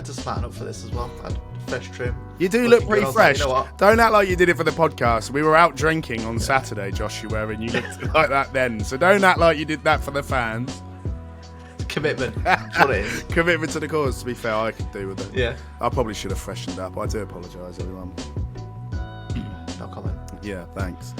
had to smarten up for this as well. I had fresh trim. You do look pretty fresh. Like, you know what? Don't act like you did it for the podcast. We were out drinking on Saturday, Joshua, and you looked like that then. So don't act like you did that for the fans. Commitment. That's what it is. Commitment to the cause, to be fair, I could do with it. Yeah. I probably should have freshened up. I do apologise, everyone. No comment. Yeah, thanks.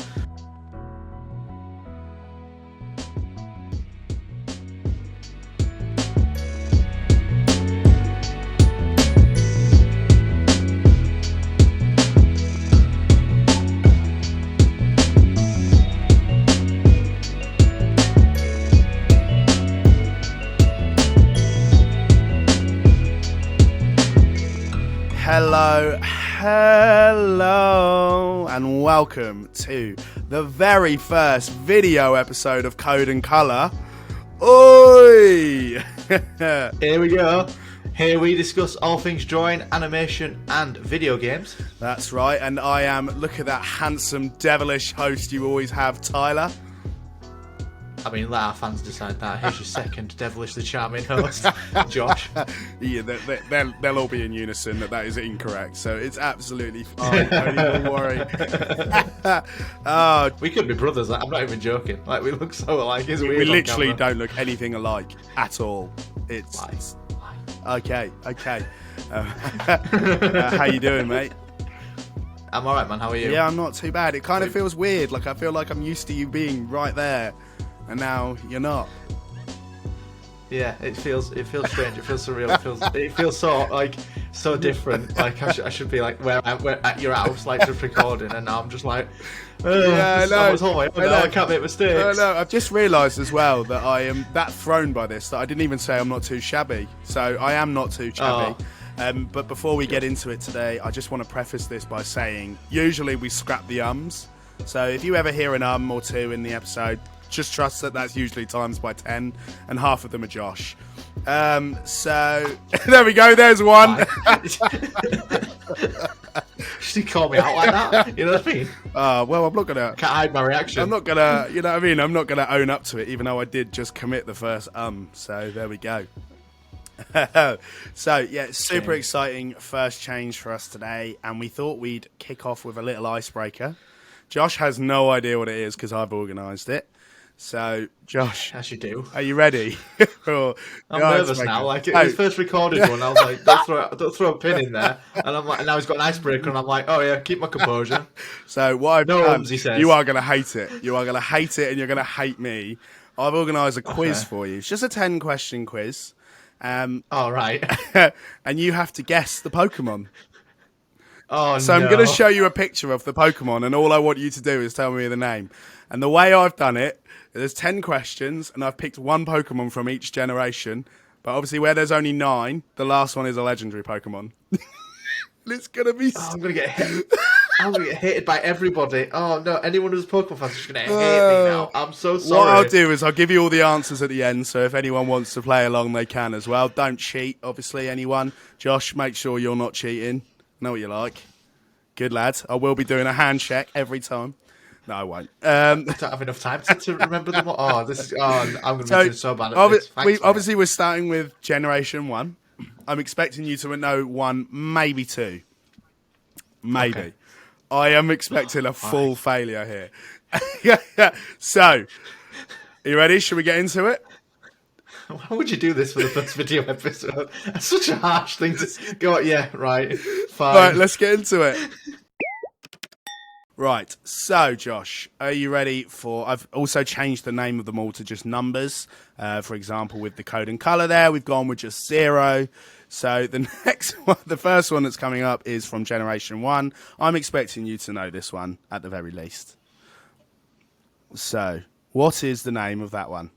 Hello, and welcome to the very first video episode of Code and Colour. Oi! Here we go. Here we discuss all things drawing, animation, and video games. That's right, and I am, look at that handsome, devilish host you always have, Tyler. I mean, let our fans decide that. Here's your second devilishly charming host, Josh. Yeah, they'll all be in unison that is incorrect, so it's absolutely fine. Don't even worry. We could be brothers. I'm not even joking. Like, we look so alike. It's weird. We literally don't look anything alike at all. It's okay. How you doing, mate? I'm alright, man. How are you? Yeah, I'm not too bad. It kind of feels weird. Like, I feel like I'm used to you being right there, and now you're not. Yeah, it feels strange. It feels surreal. It feels so like so different. Like I should be like where at your house, like just recording, and now I'm just like, yeah, no, I can't make mistakes. No, I've just realised as well that I am that thrown by this that I didn't even say I'm not too shabby. So I am not too shabby. But before we get into it today, I just want to preface this by saying usually we scrap the ums. So if you ever hear an or two in the episode, just trust that that's usually times by 10, and half of them are Josh. So there we go. There's one. Should he call me out like that? You know what I mean? Well, I'm not gonna. Can't hide my reaction. I'm not gonna. You know what I mean? I'm not gonna own up to it, even though I did just commit the first So there we go. So yeah, super exciting first change for us today, and we thought we'd kick off with a little icebreaker. Josh has no idea what it is because I've organised it. So, Josh, as you do, are you ready? I'm nervous now. Like it was first recorded one, I was like, don't throw a pin in there, and I'm like, and now he's got an icebreaker, and I'm like, oh yeah, keep my composure. So what I've done, he says. You are going to hate it. You are going to hate it, and you're going to hate me. I've organised a quiz for you. It's just a 10-question quiz. All right. And you have to guess the Pokemon. Oh, so I'm going to show you a picture of the Pokemon, and all I want you to do is tell me the name. And the way I've done it, there's 10 questions, and I've picked one Pokemon from each generation. But obviously, where there's only 9, the last one is a legendary Pokemon. It's going to be... I'm going to get hit. I'm going to get hated by everybody. Oh, no. Anyone who's a Pokemon fan is just going to hate me now. I'm so sorry. What I'll do is I'll give you all the answers at the end, so if anyone wants to play along, they can as well. Don't cheat, obviously, anyone. Josh, make sure you're not cheating. Know what you like. Good lad. I will be doing a hand check every time. No, I won't. I don't have enough time to remember them all. I'm going to be doing so bad at this. Obviously, we're starting with Generation 1. I'm expecting you to know 1, maybe 2. Maybe. Okay. I am expecting a full failure here. So, are you ready? Should we get into it? Why would you do this for the first video episode? That's such a harsh thing to go. Yeah, right. Fine. Right, let's get into it. Right, so Josh, are you ready for... I've also changed the name of them all to just numbers. For example, with the Code and Colour there, we've gone with just 0. So the next one, the first one that's coming up is from Generation 1. I'm expecting you to know this one at the very least. So, what is the name of that one?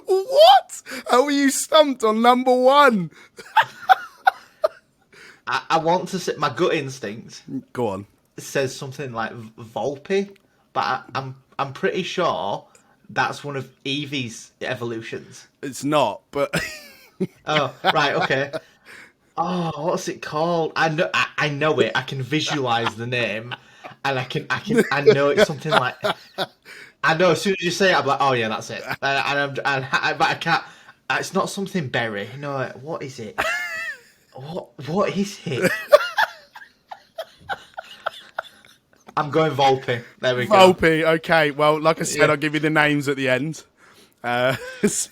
What? How are you stumped on number 1? I want to say my gut instinct. Go on. Says something like Volpe, but I'm pretty sure that's one of Eevee's evolutions. It's not, but oh right, okay. Oh, what's it called? I know it. I can visualize the name, and I know it's something like I know. As soon as you say it, I'm like, oh yeah, that's it. But I can't. It's not something berry. No, what is it? What is it? I'm going Volpe. There we go. Volpe. Okay. Well, like I said, Yeah. I'll give you the names at the end. So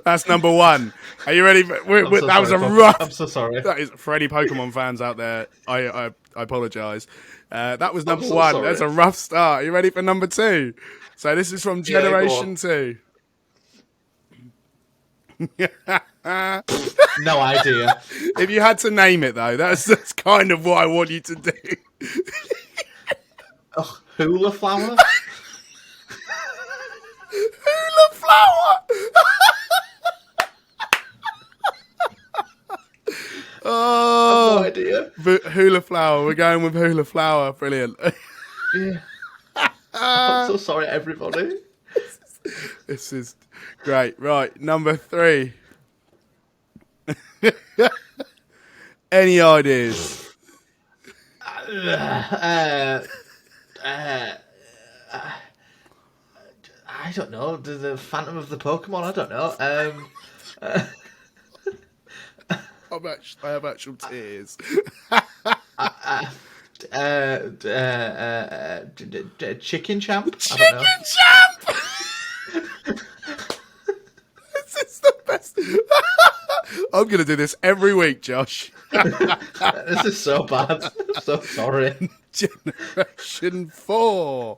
that's number one. Are you ready? That was a rough. I'm so sorry. That is for any Pokemon fans out there. I apologise. That was I'm number so one. sorry. That's a rough start. Are you ready for number two? So this is from Yeah, go Generation on. 2. No idea. If you had to name it though, that's kind of what I want you to do. Oh, hula flower. Hula flower. No Oh, idea. hula flower. We're going with hula flower. Brilliant. Yeah. I'm so sorry, everybody. This is great. Right, number 3. Any ideas? I don't know. The Phantom of the Pokemon. I don't know. I have actual tears. Chicken Champ. I don't know. Champ! This is the best. I'm going to do this every week, Josh. This is so bad. I'm so sorry. Generation 4.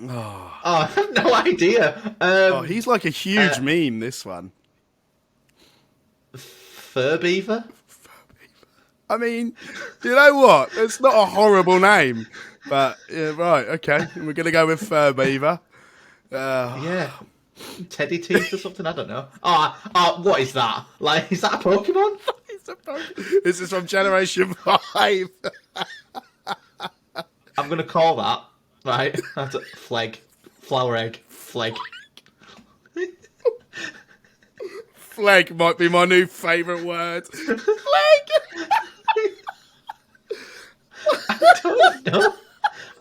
Oh, I have no idea. Oh, he's like a huge meme, this one. Furbeaver? I mean, you know what? It's not a horrible name. But, yeah, right, okay. We're going to go with Furbeaver. Yeah. Teddy teeth or something? I don't know. What is that? Like, is that a Pokemon? This is from Generation 5. I'm going to call that, right? That's a Fleg. Flower egg. Fleg. Fleg might be my new favourite word. Fleg! I don't know.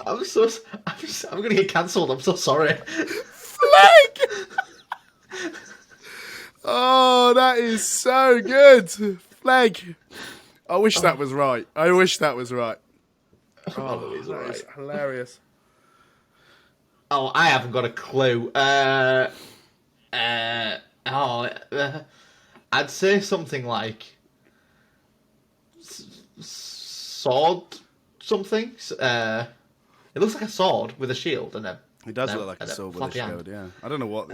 I'm going to get cancelled. I'm so sorry. Fleg! Oh, that is so good. Fleg. I wish that was right. I wish that was right. Oh, That is that right. is hilarious. Oh, I haven't got a clue. I'd say something like sword something. It looks like a sword with a shield and a. It does and look like a sword with a flappy hand. shield, yeah. I don't know what.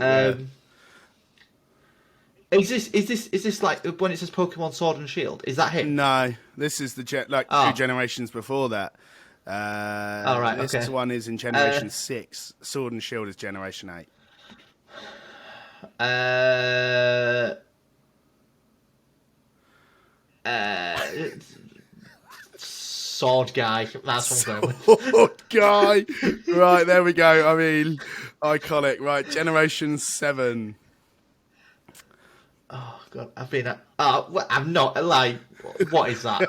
Is this like when it says Pokemon Sword and Shield? Is that him? No, this is the two generations before that. Right, this okay. one is in Generation 6. Sword and Shield is Generation 8. Sword guy. That's what I'm going with. Sword guy. Right, there we go. I mean, iconic. Right, Generation 7. Oh god, I've been at. I'm not like. What is that?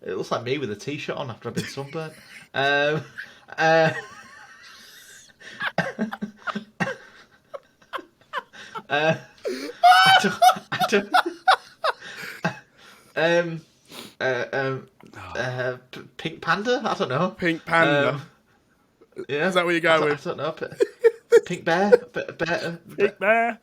It looks like me with a t-shirt on after I've been sunburnt. Pink Panda? I don't know. Pink Panda. Yeah. Is that what you're going with? I don't know. Pink Bear? Pink Bear.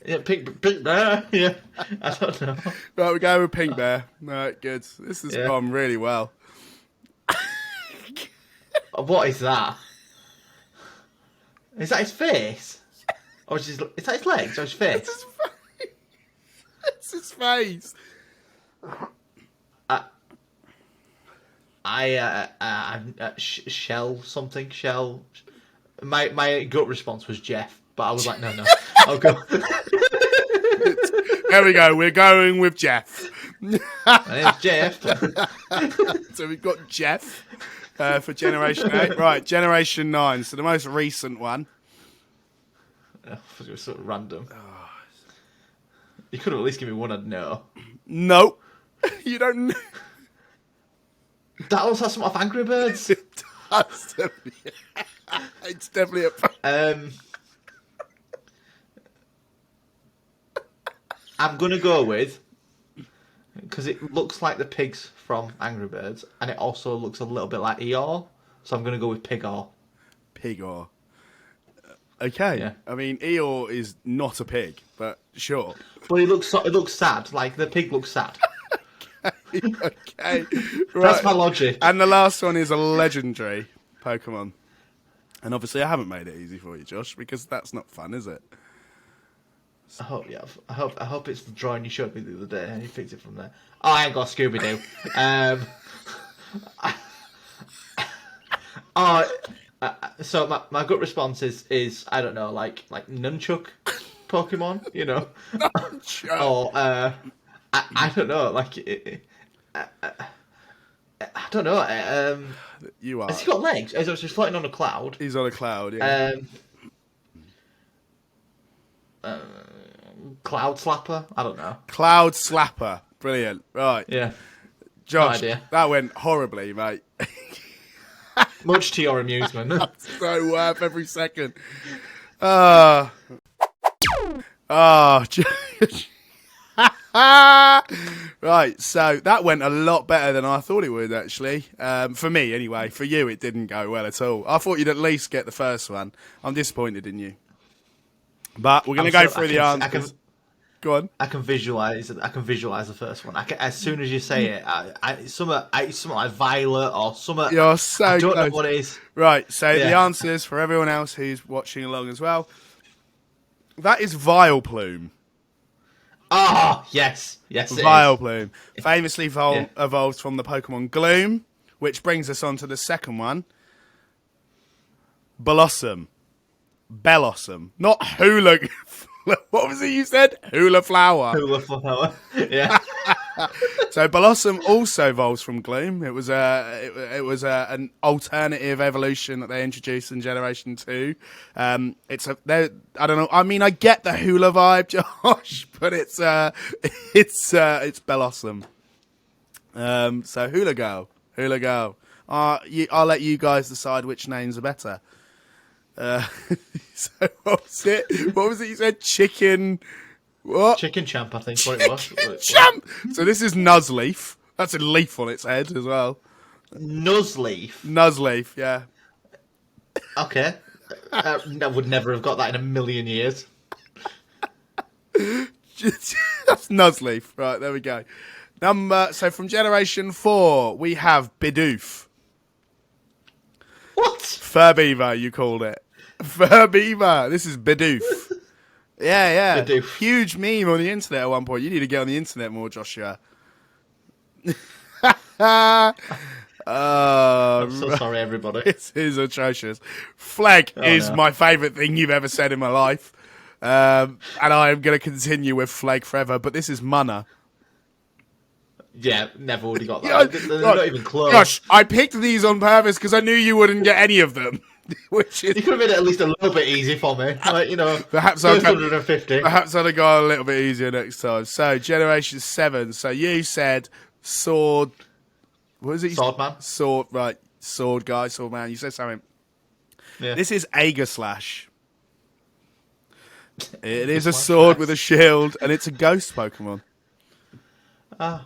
Yeah, Pink Bear. Yeah. I don't know. Right, we're going with Pink Bear. Right, good. This has gone really well. What is that? Is that his face? Or is that his legs or his face? It's his face. Shell something. Shell. My gut response was Jeff, but I was like, no. I'll go. There we go. We're going with Jeff. My name's Jeff. So we've got Jeff for Generation 8. Right, Generation 9. So the most recent one. It was sort of random. You could have at least given me one I'd know. Nope. You don't know. That looks like something off Angry Birds. It does. It's definitely I'm gonna go with, because it looks like the pigs from Angry Birds, and it also looks a little bit like Eeyore. So I'm gonna go with Pigor. Pigor. Okay. Yeah. I mean, Eeyore is not a pig, but sure. But it looks sad. Like the pig looks sad. Okay. Right. That's my logic. And the last one is a legendary Pokemon. And obviously, I haven't made it easy for you, Josh, because that's not fun, is it? I hope, yeah. I hope it's the drawing you showed me the other day, and you picked it from there. Oh, I ain't got Scooby Doo. So my gut response is I don't know, like nunchuck Pokemon, you know, or I don't know, like I don't know. You are. Has he got legs? Is he just floating on a cloud? He's on a cloud, yeah. Cloud Slapper? I don't know. Cloud Slapper. Brilliant. Right. Yeah. Josh, No idea. that went horribly, mate. Much to your amusement. So worth every second. Right, so that went a lot better than I thought it would, actually. For me, anyway. For you, it didn't go well at all. I thought you'd at least get the first one. I'm disappointed in you. But we're going to go through the answers. Go on. I can visualize the first one. As soon as you say it, it's something like Violet or something. You're so I don't close. know what it is. Right, so the Yeah. answers for everyone else who's watching along as well. That is Vileplume. Oh, yes. Yes, it is. Vileplume. Famously Yeah. evolved from the Pokemon Gloom, which brings us on to the second one. Blossom. Bellossom. Not Hula... What was it you said? Hula Flower. Hula flower. Yeah. So Blossom also evolves from Gloom. It was an alternative evolution that they introduced in Generation 2. I don't know. I mean, I get the Hula vibe, Josh, but it's Blossom. So Hula Girl. I'll let you guys decide which names are better. So what was it you said? Chicken... What? Chicken Champ, I think what it was. Champ! So this is Nuzleaf. That's a leaf on its head as well. Nuzleaf. Nuzleaf, yeah. Okay. I would never have got that in a million years. That's Nuzleaf. Right, there we go. So from Generation 4, we have Bidoof. What? Furbeaver, you called it. Furbeaver. This is Bidoof. Yeah. Bidoof. Huge meme on the internet at one point. You need to get on the internet more, Joshua. I'm so sorry, everybody. This is atrocious. Fleg is my favourite thing you've ever said in my life. And I am going to continue with Fleg forever. But this is Munna. Yeah, never would have got that. They're not even close. Gosh, I picked these on purpose because I knew you wouldn't get any of them. Which is... You could have made it at least a little bit easy for me. Like, you know, Perhaps first 150. Perhaps I'll go a little bit easier next time. So, Generation 7. So, you said Sword... What is it? Swordman. Sword, right. Sword guy, Sword man. You said something. Yeah. This is Aegislash. It is a sword with a shield, and it's a ghost Pokemon.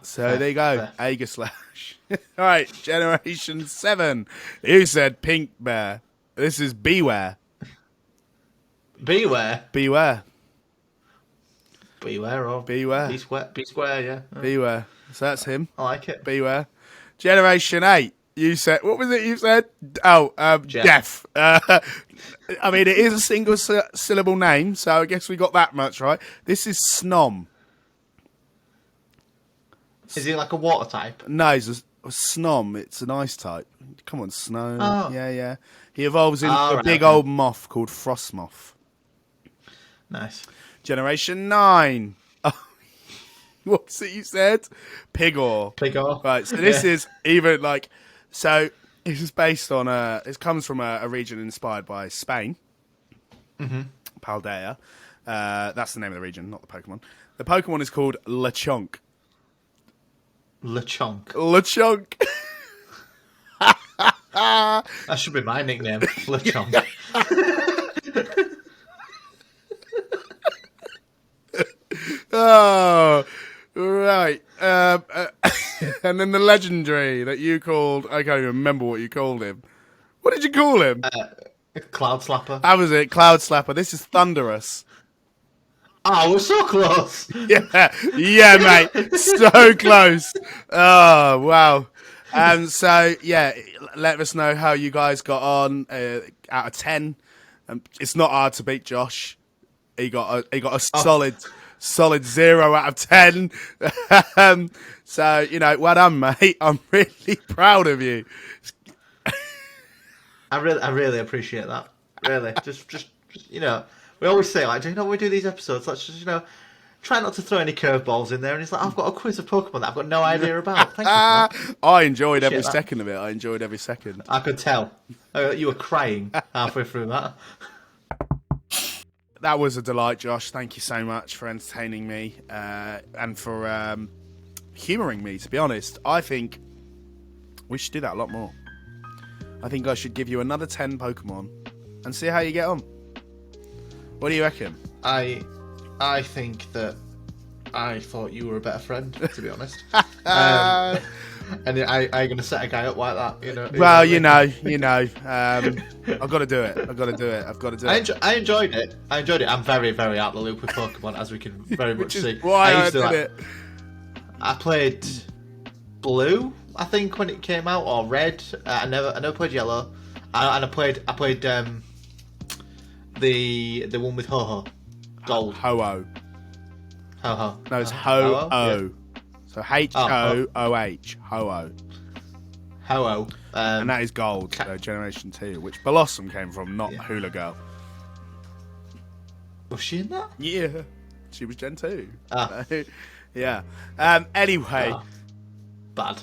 So there you go, Aegislash. All right, Generation 7. You said Pink Bear. This is Beware. Beware. Beware. Beware or Beware. Be square, yeah. Beware. So that's him. I like it. Beware. Generation 8. You said, what was it you said? Oh, Jeff. I mean, it is a single syllable name, so I guess we got that much right. This is Snom. Is he like a water type? No, he's a Snom. It's an ice type. Come on, Snow. Oh. Yeah. He evolves into a Right, big okay. old moth called Frostmoth. Nice. Generation 9. Oh, what was it you said? Pigor. Pigor. Right, so this is even like... So, this is based on... It comes from a region inspired by Spain. Mm-hmm. Paldea. That's the name of the region, not the Pokemon. The Pokemon is called Lechonk. Lechonk. Lechonk. That should be my nickname, Lechonk. Oh, right. And then the legendary that you called. I can't even remember what you called him. What did you call him? Cloud Slapper. How was it? Cloud Slapper. This is Thunderous. Oh, we're so close. Yeah, mate. So close. Oh, wow. So, yeah, let us know how you guys got on out of 10. It's not hard to beat Josh. He got a solid 0 out of 10. So, well done, mate. I'm really proud of you. I really appreciate that. Really, just we always say like, when we do these episodes, let's just try not to throw any curveballs in there. And he's like, I've got a quiz of Pokemon that I've got no idea about. Thank you for that. I enjoyed every Appreciate that. second of it. I enjoyed every second. I could tell. You were crying halfway through that. That was a delight, Josh. Thank you so much for entertaining me and for humouring me, to be honest. I think we should do that a lot more. I think I should give you another 10 Pokemon and see how you get on. What do you reckon? I think that I thought you were a better friend, to be honest. And I going to set a guy up like that, Well, I've got to do it. I've got to do it. I enjoyed it. I'm very, very out of the loop with Pokemon, as we can very much see. Why I did it. I played Blue, I think, when it came out, or Red. I never played Yellow, and I played the one with Ho-Oh, Gold. Ho-Oh. Ho-Oh. No, it's Ho-Oh. Yeah. So H-O-O-H. Ho-Oh. Ho-Oh. And that is Gold, so Generation 2, which Blossom came from, not Hula Girl. Was she in that? Yeah. She was Gen 2. Ah. Yeah. Anyway. Bad.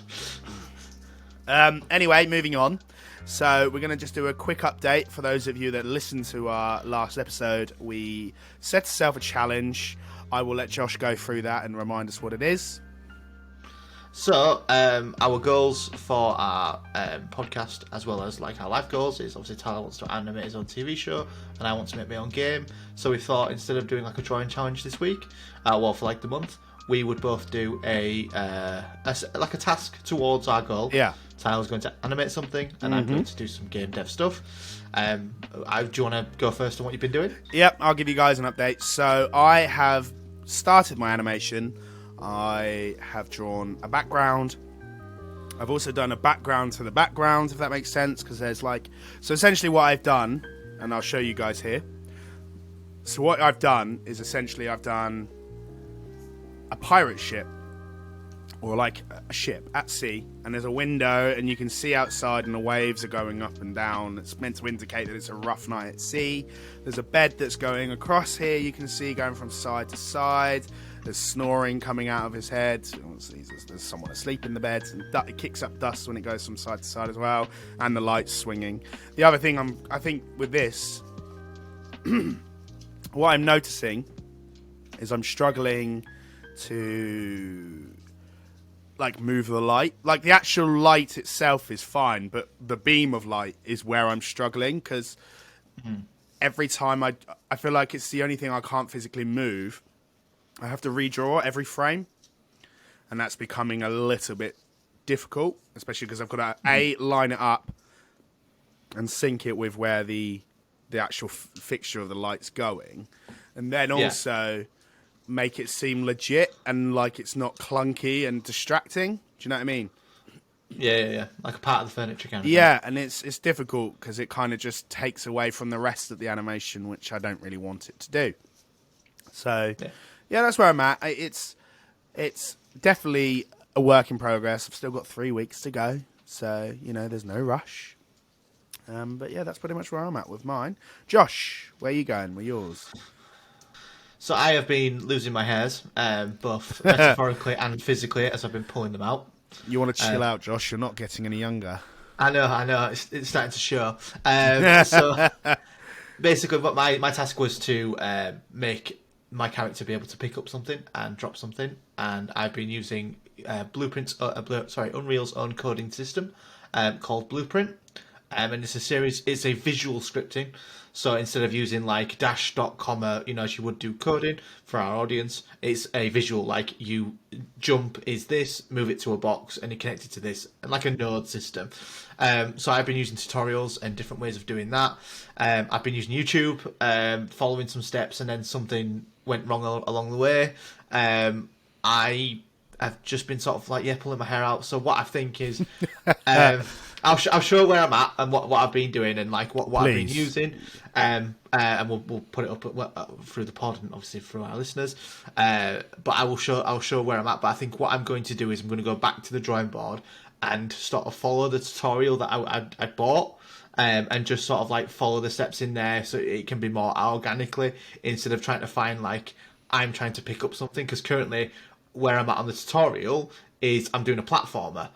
Anyway, moving on. So we're going to just do a quick update for those of you that listened to our last episode. We set ourselves a challenge. I will let Josh go through that and remind us what it is. So, our goals for our podcast, as well as like our life goals, is obviously Tyler wants to animate his own TV show, and I want to make my own game. So we thought, instead of doing like a drawing challenge this week, for like the month, we would both do a task towards our goal. Yeah. Tyler's going to animate something, and I'm going to do some game dev stuff. Do you want to go first on what you've been doing? Yep, I'll give you guys an update. So I have started my animation. I have drawn a background. I've also done a background to the background, if that makes sense, because there's so essentially what I've done, and I'll show you guys here. So what I've done is essentially I've done a pirate ship, or like a ship at sea, and there's a window and you can see outside and the waves are going up and down. It's meant to indicate that it's a rough night at sea. There's a bed that's going across here, you can see, going from side to side. There's snoring coming out of his head. There's someone asleep in the bed, and it kicks up dust when it goes from side to side as well, and the lights swinging. The other thing I think with this, what I'm noticing is I'm struggling to move the light. Like, the actual light itself is fine, but the beam of light is where I'm struggling, because every time I feel like it's the only thing I can't physically move. I have to redraw every frame, and that's becoming a little bit difficult, especially because I've got to line it up and sync it with where the actual fixture of the light's going, and then also make it seem legit and like it's not clunky and distracting. Do you know what I mean? Yeah. Like a part of the furniture kind of thing. And it's difficult because it kind of just takes away from the rest of the animation, which I don't really want it to do. So, yeah, that's where I'm at. It's definitely a work in progress. I've still got 3 weeks to go, so, there's no rush. But, yeah, that's pretty much where I'm at with mine. Josh, where are you going with yours? So I have been losing my hairs, both metaphorically and physically, as I've been pulling them out. You want to chill out, Josh? You're not getting any younger. I know. It's starting to show. So basically, what my task was to make my character be able to pick up something and drop something, and I've been using Unreal's own coding system, called Blueprint. And it's a series, it's a visual scripting. So instead of using like dash, dot, comma, as you would do coding for our audience, it's a visual, like you jump is this, move it to a box, and you connect it to this, like a node system. So I've been using tutorials and different ways of doing that. I've been using YouTube, following some steps, and then something went wrong along the way. I've just been sort of like, pulling my hair out. So what I think is, I'll show where I'm at and what I've been doing and like what I've been using, and we'll put it up through the pod and obviously through our listeners. But I'll show where I'm at. But I think what I'm going to do is I'm going to go back to the drawing board and sort of follow the tutorial that I bought. And just sort of like follow the steps in there so it can be more organically instead of trying to find like I'm trying to pick up something, because currently where I'm at on the tutorial is I'm doing a platformer,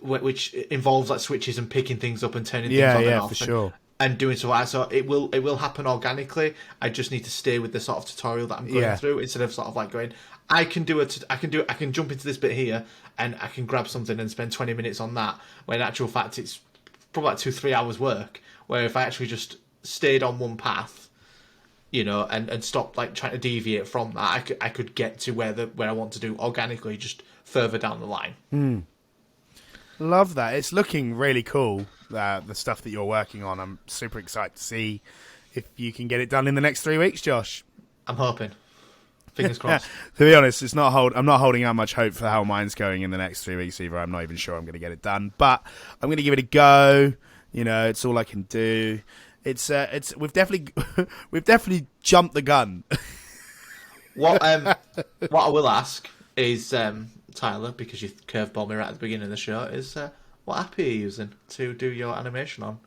which involves like switches and picking things up and turning things on and off. For sure. And doing so it will happen organically. I just need to stay with the sort of tutorial that I'm going through instead of sort of like going, I can jump into this bit here and I can grab something and spend 20 minutes on that. When in actual fact it's probably like 2-3 hours work. Where if I actually just stayed on one path, and stopped like trying to deviate from that, I could get to where I want to do organically, just further down the line. Love that. It's looking really cool, the stuff that you're working on. I'm super excited to see if you can get it done in the next 3 weeks, Josh. I'm hoping. Fingers crossed. To be honest, I'm not holding out much hope for how mine's going in the next 3 weeks either. I'm not even sure I'm going to get it done, but I'm going to give it a go. It's all I can do. We've definitely jumped the gun. What I will ask is, Tyler, because you curveballed me right at the beginning of the show, is what app are you using to do your animation on?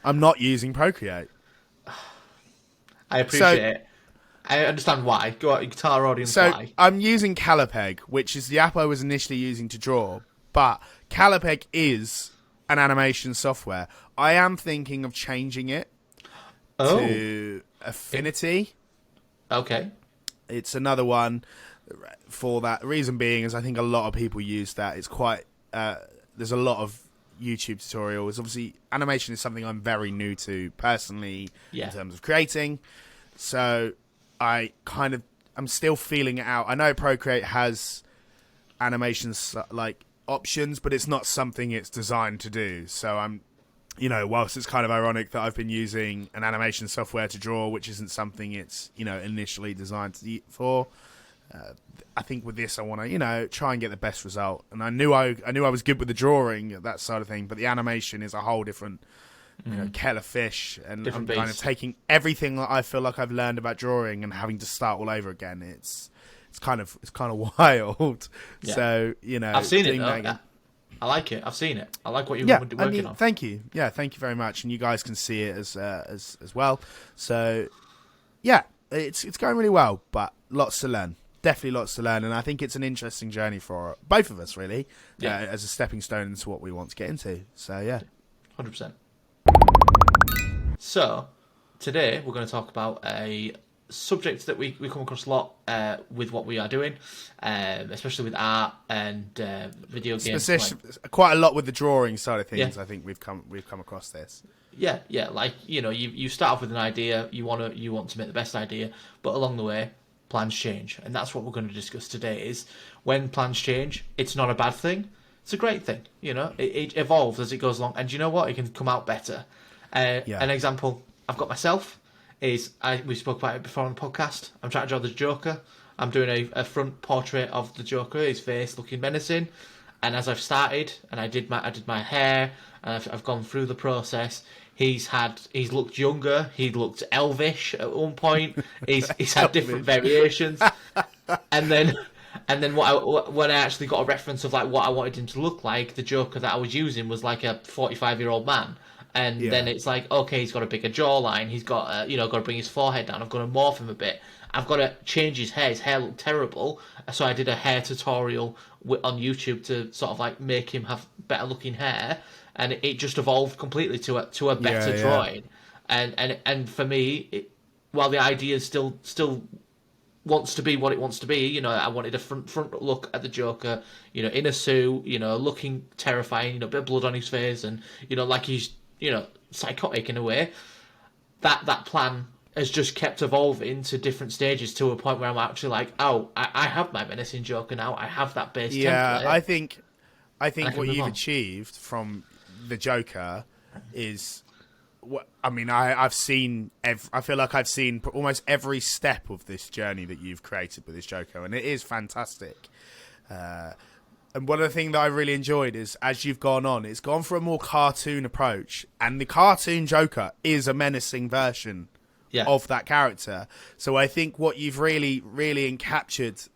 I'm not using Procreate. I appreciate it. I understand why. Go on, you can tell our audience why. I'm using Calipeg, which is the app I was initially using to draw, but Calipeg is an animation software. I am thinking of changing it to Affinity. Okay. It's another one for that. Reason being is I think a lot of people use that. It's quite... there's a lot of YouTube tutorials. Obviously, animation is something I'm very new to personally in terms of creating. So I'm still feeling it out. I know Procreate has animations like options, but it's not something it's designed to do. So I'm, whilst it's kind of ironic that I've been using an animation software to draw, which isn't something it's, initially designed for. I think with this, I want to, try and get the best result. And I knew I was good with the drawing, that side of thing, but the animation is a whole different, kettle of fish. And I'm kind of taking everything that I feel like I've learned about drawing and having to start all over again. It's kind of wild. Yeah. So I've seen it. I like it. I've seen it. I like what you've been working on. Thank you. Yeah, thank you very much. And you guys can see it as well. So yeah, it's going really well, but lots to learn. Definitely lots to learn, and I think it's an interesting journey for both of us, really, as a stepping stone into what we want to get into. So, yeah. 100%. So, today we're going to talk about a subject that we come across a lot with what we are doing, especially with art and video games. Quite a lot with the drawing side of things. I think we've come across this. Yeah. Like you start off with an idea, you want to make the best idea, but along the way, plans change, and that's what we're going to discuss today. Is when plans change, it's not a bad thing; it's a great thing. It evolves as it goes along, and you know what? It can come out better. An example I've got myself is we spoke about it before on the podcast. I'm trying to draw the Joker. I'm doing a front portrait of the Joker, his face looking menacing, and as I've started and I did my hair, and I've gone through the process. He's looked younger. He looked elvish at one point. He's had different variations, and then when I actually got a reference of like what I wanted him to look like, the Joker that I was using was like a 45-year-old man, and then it's like, okay, he's got a bigger jawline. He's got got to bring his forehead down. I've got to morph him a bit. I've got to change his hair. His hair looked terrible, so I did a hair tutorial on YouTube to sort of like make him have better looking hair. And it just evolved completely to a better drawing, and for me, while the idea is still wants to be what it wants to be. You know, I wanted a front look at the Joker, you know, in a suit, you know, looking terrifying, you know, a bit of blood on his face, and you know, like he's, you know, psychotic in a way. That plan has just kept evolving to different stages to a point where I'm actually like, oh, I have my menacing Joker now. I have that base Yeah, template. I think what move you've on. achieved from the Joker is what I mean. I've seen. I feel like I've seen almost every step of this journey that you've created with this Joker, and it is fantastic. And one of the things that I really enjoyed is as you've gone on, it's gone for a more cartoon approach, and the cartoon Joker is a menacing version of that character. So I think what you've really, really encaptured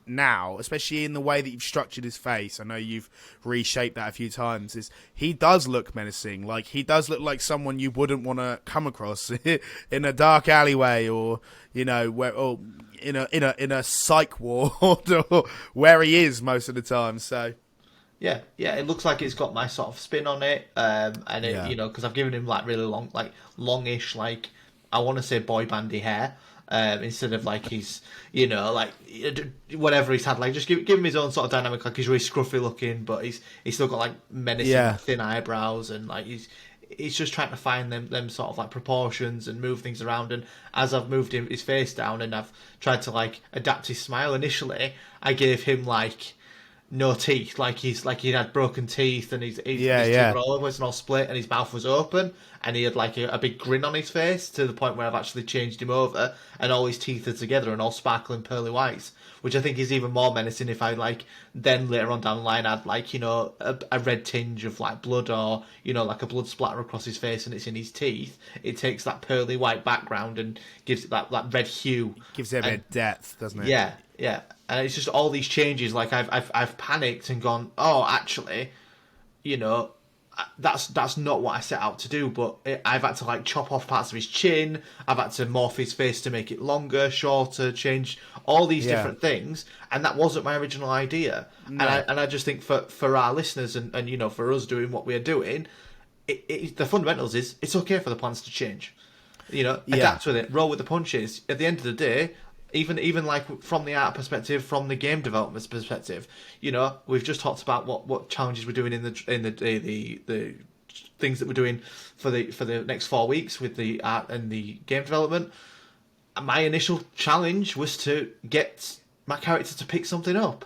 now, especially in the way that you've structured his face, I know you've reshaped that a few times, is he does look menacing. Like, he does look like someone you wouldn't want to come across in a dark alleyway, or you know, where, or in a psych ward, or where he is most of the time. So yeah, it looks like it's got my sort of spin on it, and it, you know, because I've given him like really long, like longish, like I want to say boy bandy hair, instead of like he's, you know, like whatever he's had, like just give him his own sort of dynamic. Like he's really scruffy looking, but he's still got like menacing thin eyebrows, and like he's just trying to find them sort of like proportions and move things around. And as I've moved his face down and I've tried to like adapt his smile, initially I gave him like no teeth, like he had broken teeth, and his teeth were all over, and all split, and his mouth was open, and he had like a big grin on his face, to the point where I've actually changed him over, and all his teeth are together and all sparkling pearly whites, which I think is even more menacing if I like then later on down the line add like, you know, a red tinge of like blood, or you know, like a blood splatter across his face and it's in his teeth. It takes that pearly white background and gives it that red hue, gives it a bit of depth, doesn't it? Yeah, and it's just all these changes. Like I've panicked and gone, oh, actually, you know, that's not what I set out to do. But I've had to like chop off parts of his chin. I've had to morph his face to make it longer, shorter, change all these different things, and that wasn't my original idea. No. And I just think for our listeners and you know, for us doing what we're doing, the fundamentals is it's okay for the plans to change. You know, adapt with it, roll with the punches. At the end of the day, even like from the art perspective, from the game development perspective, you know, we've just talked about what challenges we're doing in the things that we're doing for the next 4 weeks with the art and the game development. My initial challenge was to get my character to pick something up.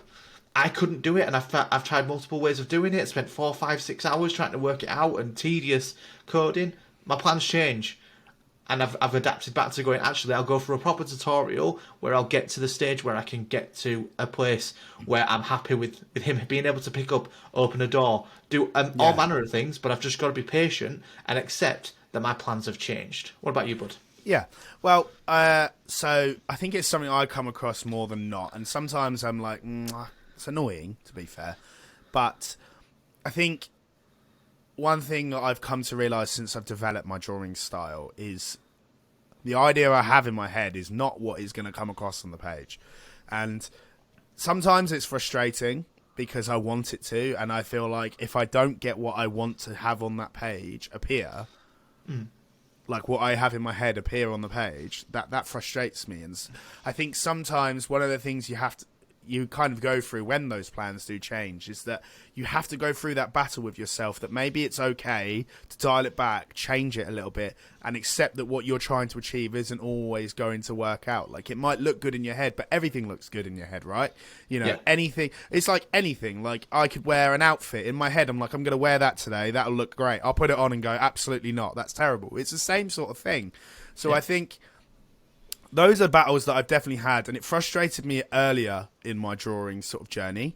I couldn't do it, and I've tried multiple ways of doing it. Spent 4, 5, 6 hours trying to work it out, and tedious coding. My plans change. And I've adapted back to going, actually, I'll go for a proper tutorial where I'll get to the stage where I can get to a place where I'm happy with him being able to pick up, open a door, do all manner of things, but I've just got to be patient and accept that my plans have changed. What about you, bud? Yeah, well, so I think it's something I come across more than not, and sometimes I'm like, it's annoying, to be fair, but I think one thing that I've come to realise since I've developed my drawing style is the idea I have in my head is not what is going to come across on the page. And sometimes it's frustrating because I want it to, and I feel like if I don't get what I want to have on that page appear, like what I have in my head appear on the page, that frustrates me. And I think sometimes one of the things you kind of go through when those plans do change is that you have to go through that battle with yourself, that maybe it's okay to dial it back, change it a little bit, and accept that what you're trying to achieve isn't always going to work out. Like, it might look good in your head, but everything looks good in your head, right? You know, anything, it's like anything. Like, I could wear an outfit in my head, I'm like, I'm going to wear that today, that'll look great. I'll put it on and go, absolutely not, that's terrible. It's the same sort of thing. So I think those are battles that I've definitely had, and it frustrated me earlier in my drawing sort of journey.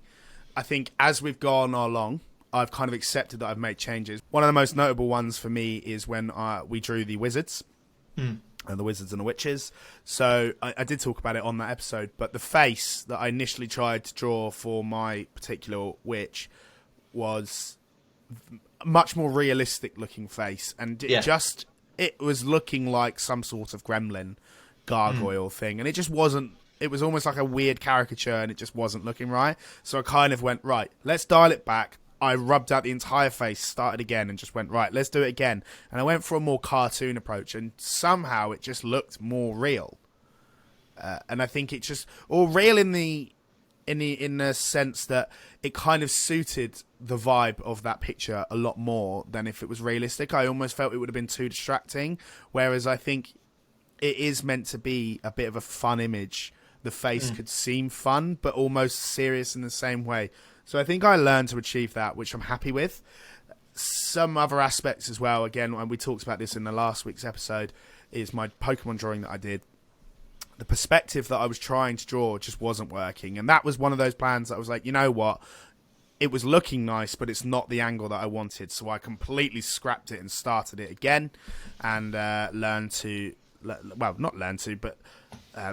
I think as we've gone along, I've kind of accepted that I've made changes. One of the most notable ones for me is when we drew the wizards, and the wizards and the witches. So I did talk about it on that episode, but the face that I initially tried to draw for my particular witch was a much more realistic looking face, and it was looking like some sort of gremlin gargoyle thing, and it just wasn't. It was almost like a weird caricature, and it just wasn't looking right. So I kind of went, right, let's dial it back. I rubbed out the entire face, started again, and just went, right, let's do it again. And I went for a more cartoon approach, and somehow it just looked more real. And I think it just, or real in the sense that it kind of suited the vibe of that picture a lot more than if it was realistic. I almost felt it would have been too distracting, whereas I think it is meant to be a bit of a fun image. The face could seem fun, but almost serious in the same way. So I think I learned to achieve that, which I'm happy with. Some other aspects as well, again, and we talked about this in the last week's episode, is my Pokemon drawing that I did. The perspective that I was trying to draw just wasn't working. And that was one of those plans that I was like, you know what? It was looking nice, but it's not the angle that I wanted. So I completely scrapped it and started it again and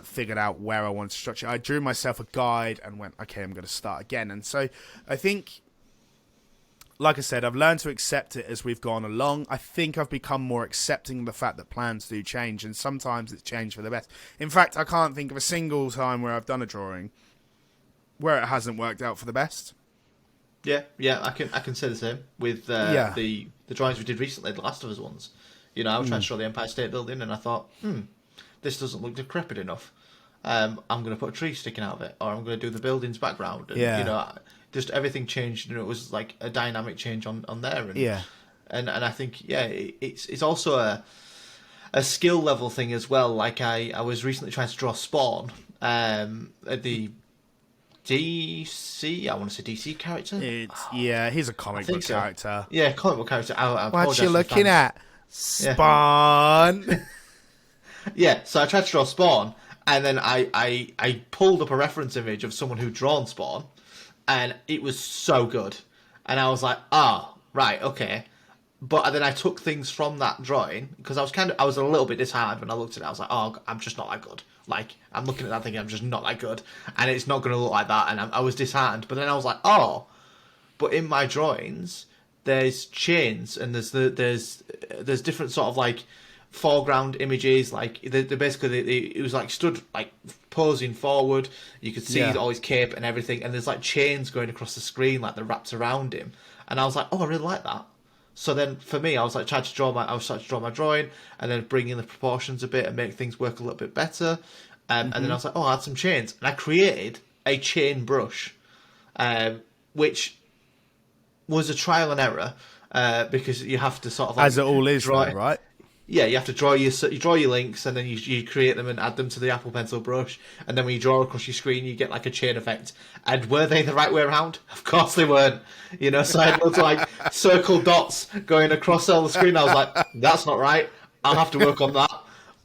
figured out where I wanted to structure. I drew myself a guide and went, okay, I'm going to start again. And so I think, like I said, I've learned to accept it as we've gone along. I think I've become more accepting of the fact that plans do change, and sometimes it's changed for the best. In fact, I can't think of a single time where I've done a drawing where it hasn't worked out for the best. Yeah, I can say the same with the drawings we did recently, the Last of Us ones. You know, I was trying to draw the Empire State Building, and I thought, this doesn't look decrepit enough. I'm going to put a tree sticking out of it, or I'm going to do the building's background. And, you know, just everything changed, and it was like a dynamic change on there. And, and I think, it's also a skill level thing as well. Like I was recently trying to draw Spawn, at the DC, I want to say DC character. He's a comic book character. Yeah, comic book character. What you looking at? Spawn. Yeah, so I tried to draw Spawn, and then I pulled up a reference image of someone who'd drawn Spawn, and it was so good. And I was like, right, okay. But then I took things from that drawing, because I was a little bit disheartened when I looked at it. I was like, I'm just not that good. Like, I'm looking at that thinking I'm just not that good, and it's not going to look like that, and I was disheartened. But then I was like, but in my drawings, there's chains, and there's different sort of like foreground images, like they basically it was like stood like posing forward. You could see all his cape and everything, and there's like chains going across the screen, like they're wrapped around him. And I was like, I really like that. So then for me, I was starting to draw my drawing, and then bring in the proportions a bit and make things work a little bit better. And then I was like, I'll add some chains, and I created a chain brush, which was a trial and error, because you have to sort of like, as it all is, though, right? Yeah, you have to draw your links, and then you create them and add them to the Apple Pencil brush, and then when you draw across your screen, you get like a chain effect. And were they the right way around? Of course they weren't. You know, so I had loads of like circle dots going across all the screen. I was like, that's not right. I'll have to work on that.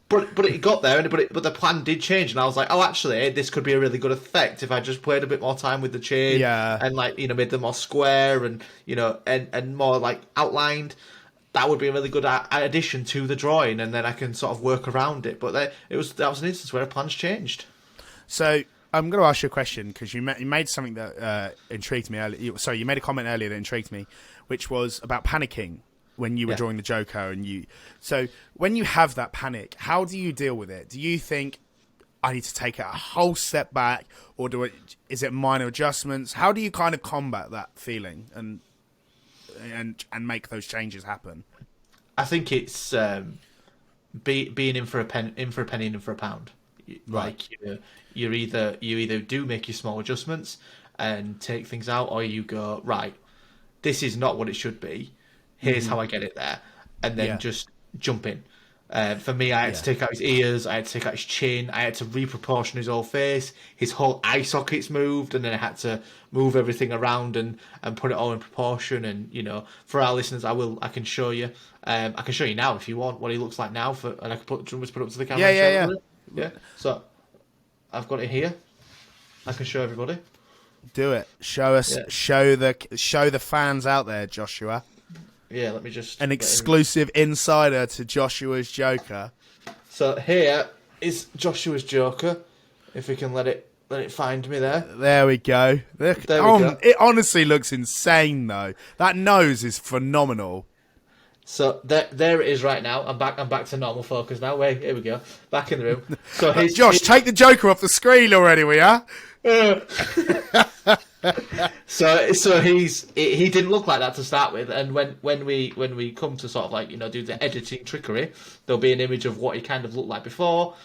But it got there, but the plan did change, and I was like, actually, this could be a really good effect if I just played a bit more time with the chain, and like, you know, made them more square and, you know, and more like outlined. That would be a really good addition to the drawing, and then I can sort of work around it. But that was an instance where a plan's changed. So I'm going to ask you a question, because you made something that intrigued me earlier. Sorry, you made a comment earlier that intrigued me, which was about panicking when you were drawing the Joker. So when you have that panic, how do you deal with it? Do you think, I need to take it a whole step back, or is it minor adjustments? How do you kind of combat that feeling and make those changes happen? I think it's being in for a penny and in for a pound. Like, you either do make your small adjustments and take things out, or you go, right, this is not what it should be. Here's how I get it there, and then just jump in. For me, I had to take out his ears, I had to take out his chin, I had to reproportion his whole face, his whole eye sockets moved, and then I had to move everything around and put it all in proportion. And, you know, for our listeners, I can show you. I can show you now if you want what he looks like now, and I can put up to the camera. Yeah. So I've got it here. I can show everybody. Do it. Show us. Yeah. Show the fans out there, Joshua. Yeah, let me just... An exclusive insider to Joshua's Joker. So here is Joshua's Joker. If we can let it find me there. There we go. There we go. It honestly looks insane, though. That nose is phenomenal. So there it is right now. I'm back to normal focus now. Wait, here we go. Back in the room. So Josh, take the Joker off the screen already, will ya? So he didn't look like that to start with, and when we come to sort of like, you know, do the editing trickery, there'll be an image of what he kind of looked like before.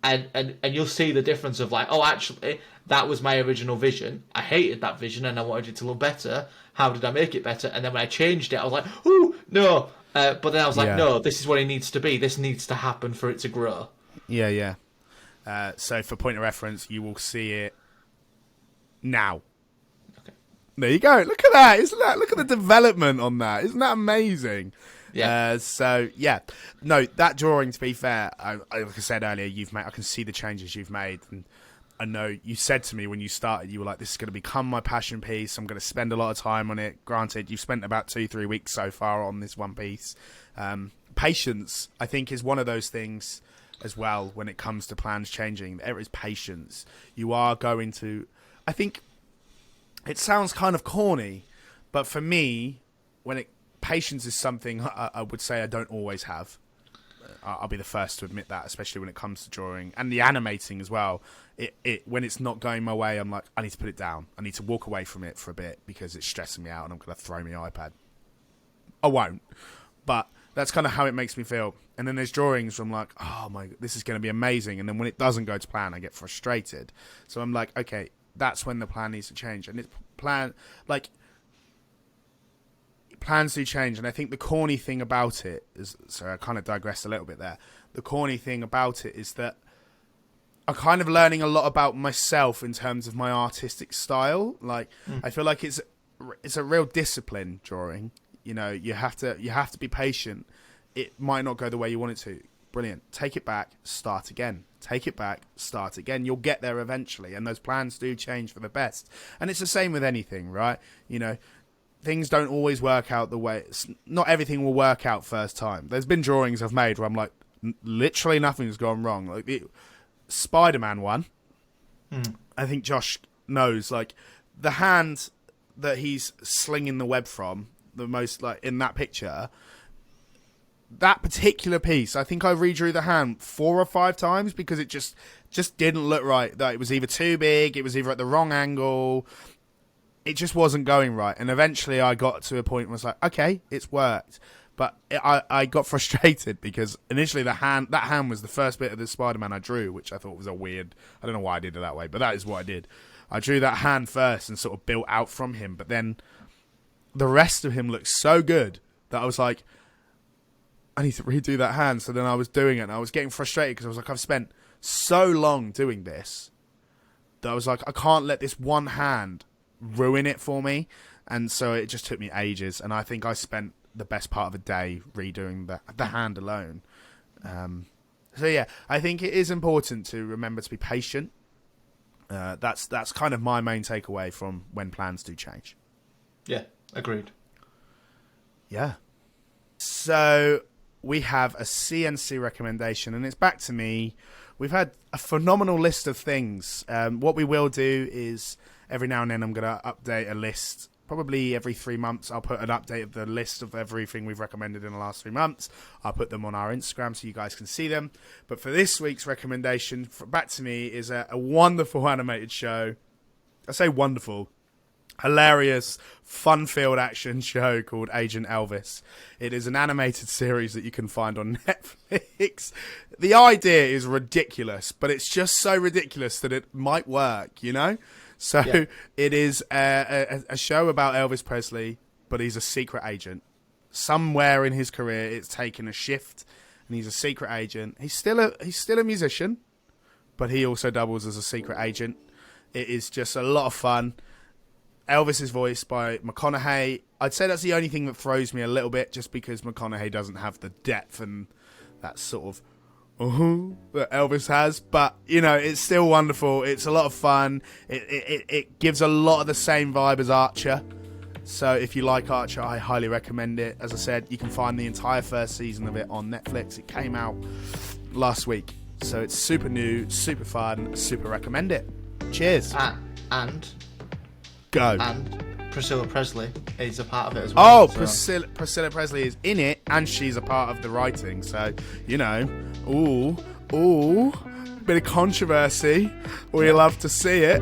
and you'll see the difference of like, oh, actually, that was my original vision. I hated that vision and I wanted it to look better. How did I make it better? And then when I changed it, I was like, ooh, no. But then I was like, no, this is what it needs to be. This needs to happen for it to grow. Yeah. So for point of reference, you will see it now. Okay. There you go. Look at that. Look at the development on that. Isn't that amazing? Yeah. No, that drawing, to be fair, like I said earlier, I can see the changes you've made. And I know you said to me when you started, you were like, this is going to become my passion piece. I'm going to spend a lot of time on it. Granted, you've spent about 2-3 weeks so far on this one piece. Patience, I think, is one of those things as well when it comes to plans changing. There is patience. You are going to... I think it sounds kind of corny, but for me, patience is something I would say I don't always have. I'll be the first to admit that, especially when it comes to drawing and the animating as well. When it's not going my way, I'm like, I need to put it down. I need to walk away from it for a bit because it's stressing me out and I'm going to throw my iPad. I won't, but that's kind of how it makes me feel. And then there's drawings where I'm like, oh my, this is going to be amazing. And then when it doesn't go to plan, I get frustrated. So I'm like, okay, that's when the plan needs to change. And plans do change, and I think the corny thing about it is, sorry, I kind of digressed a little bit there. The corny thing about it is that I'm kind of learning a lot about myself in terms of my artistic style. Like, I feel like it's a real discipline, drawing. You know, you have to be patient. It might not go the way you want it to. Brilliant. Take it back, start again. Take it back, start again. You'll get there eventually, and those plans do change for the best. And it's the same with anything, right? You know, things don't always work out the way... Not everything will work out first time. There's been drawings I've made where I'm like, literally nothing's gone wrong. Like the Spider-Man one, I think Josh knows, like, the hand that he's slinging the web from, the most, like, in that picture, that particular piece, I think I redrew the hand 4 or 5 times because it just didn't look right. That it was either too big, it was either at the wrong angle... It just wasn't going right, and eventually I got to a point where I was like, okay, it's worked. But I got frustrated because initially that hand was the first bit of the Spider-Man I drew, which I thought was a weird... I don't know why I did it that way, but that is what I did. I drew that hand first and sort of built out from him, but then the rest of him looked so good that I was like, I need to redo that hand. So then I was doing it, and I was getting frustrated because I was like, I've spent so long doing this that I was like, I can't let this one hand ruin it for me. And so it just took me ages, and I think I spent the best part of a day redoing the hand alone. So yeah, I think it is important to remember to be patient. That's kind of my main takeaway from when plans do change. Yeah, agreed. Yeah. So we have a CNC recommendation, and it's back to me. We've had a phenomenal list of things. What we will do is every now and then I'm going to update a list. Probably every 3 months I'll put an update of the list of everything we've recommended in the last 3 months. I'll put them on our Instagram so you guys can see them. But for this week's recommendation, back to me, is a wonderful animated show. I say wonderful. Hilarious, fun-filled action show called Agent Elvis. It is an animated series that you can find on Netflix. The idea is ridiculous, but it's just so ridiculous that it might work, you know? So yeah. It is a show about Elvis Presley, but he's a secret agent. Somewhere in his career, it's taken a shift, and he's a secret agent. He's still a musician, but he also doubles as a secret agent. It is just a lot of fun. Elvis is voiced by McConaughey. I'd say that's the only thing that throws me a little bit, just because McConaughey doesn't have the depth and that sort of that Elvis has. But, you know, it's still wonderful. It's a lot of fun. It gives a lot of the same vibe as Archer. So if you like Archer, I highly recommend it. As I said, you can find the entire first season of it on Netflix. It came out last week. So it's super new, super fun, super recommend it. Cheers. And... Go. And Priscilla Presley is a part of it as well. Oh, so. Priscilla Presley is in it, and she's a part of the writing. So, you know, bit of controversy. We love to see it.